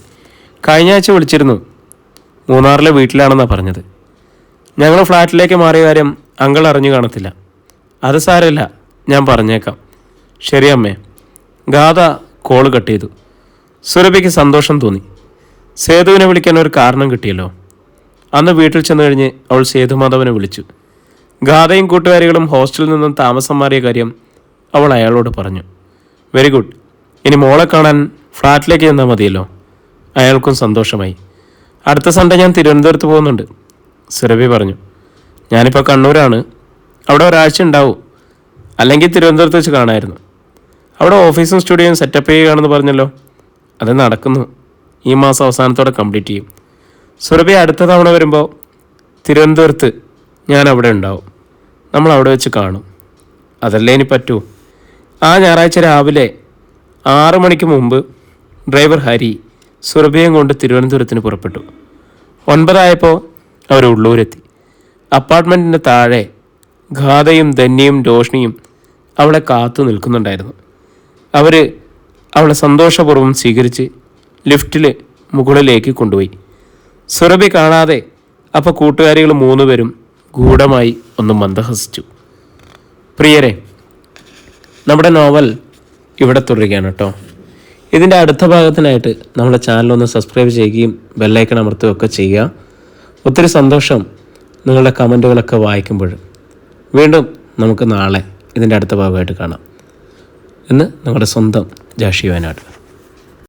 A: കഴിഞ്ഞ ആഴ്ച വിളിച്ചിരുന്നു. മൂന്നാറിലെ വീട്ടിലാണെന്നാണ് പറഞ്ഞത്. ഞങ്ങൾ ഫ്ലാറ്റിലേക്ക് മാറിയ കാര്യം അങ്കിൾ അറിഞ്ഞു കാണത്തില്ല. അത് സാരമില്ല, ഞാൻ പറഞ്ഞേക്കാം. ശരി അമ്മേ. ഗാഥ കോള് കട്ട് ചെയ്തു. സുരഭിക്ക് സന്തോഷം തോന്നി. സേതുവിനെ വിളിക്കാൻ ഒരു കാരണം കിട്ടിയല്ലോ. അന്ന് വീട്ടിൽ ചെന്ന് കഴിഞ്ഞ് അവൾ സേതുമാധവനെ വിളിച്ചു. ഗാഥയും കൂട്ടുകാരികളും ഹോസ്റ്റലിൽ നിന്നും താമസം മാറിയ കാര്യം അവൾ അയാളോട് പറഞ്ഞു. Very good. ഇനി മോളെ കാണാൻ ഫ്ലാറ്റിലേക്ക് ചെന്നാൽ മതിയല്ലോ. അയാൾക്കും സന്തോഷമായി. അടുത്ത സൺഡേ ഞാൻ തിരുവനന്തപുരത്ത് പോകുന്നുണ്ട്, സുരഭി പറഞ്ഞു. ഞാനിപ്പോൾ കണ്ണൂരാണ്. അവിടെ ഒരാഴ്ച ഉണ്ടാവും. അല്ലെങ്കിൽ തിരുവനന്തപുരത്ത് വെച്ച് കാണാമായിരുന്നു. അവിടെ ഓഫീസും സ്റ്റുഡിയോയും സെറ്റപ്പ് ചെയ്യുകയാണെന്ന് പറഞ്ഞല്ലോ. അത് നടക്കുന്നു. ഈ മാസം അവസാനത്തോടെ കംപ്ലീറ്റ് ചെയ്യും. സുരഭി അടുത്ത തവണ വരുമ്പോൾ തിരുവനന്തപുരത്ത് ഞാൻ അവിടെ ഉണ്ടാവും. നമ്മൾ അവിടെ വെച്ച് കാണും. അതല്ലേ ഇനി പറ്റൂ. ആ ഞായറാഴ്ച രാവിലെ 6 മണിക്ക് മുമ്പ് ഡ്രൈവർ ഹരി സുരഭിയും കൊണ്ട് തിരുവനന്തപുരത്തിന് പുറപ്പെട്ടു. 9 ആയപ്പോൾ അവർ ഉള്ളൂരെത്തി. അപ്പാർട്ട്മെൻറ്റിൻ്റെ താഴെ ഖാദയും ധന്യയും രോഷ്ണിയും അവളെ കാത്തു നിൽക്കുന്നുണ്ടായിരുന്നു. അവർ അവളെ സന്തോഷപൂർവ്വം സ്വീകരിച്ച് ലിഫ്റ്റിൽ മുകളിലേക്ക് കൊണ്ടുപോയി. സുരഭി കാണാതെ അപ്പോൾ കൂട്ടുകാരികൾ 3 പേരും ഗൂഢമായി ഒന്ന് മന്ദഹസിച്ചു. പ്രിയരെ, നമ്മുടെ നോവൽ ഇവിടെ തുടരുകയാണ് കേട്ടോ. ഇതിൻ്റെ അടുത്ത ഭാഗത്തിനായിട്ട് നമ്മുടെ ചാനലൊന്ന് സബ്സ്ക്രൈബ് ചെയ്യുകയും ബെല്ലൈക്കൺ അമർത്തുകയൊക്കെ ചെയ്യുക. ഒത്തിരി സന്തോഷം നിങ്ങളുടെ കമൻറ്റുകളൊക്കെ വായിക്കുമ്പോൾ. വീണ്ടും നമുക്ക് നാളെ ഇതിൻ്റെ അടുത്ത ഭാഗമായിട്ട് കാണാം എന്ന് നിങ്ങളുടെ സ്വന്തം ജാഷി വയനാട്.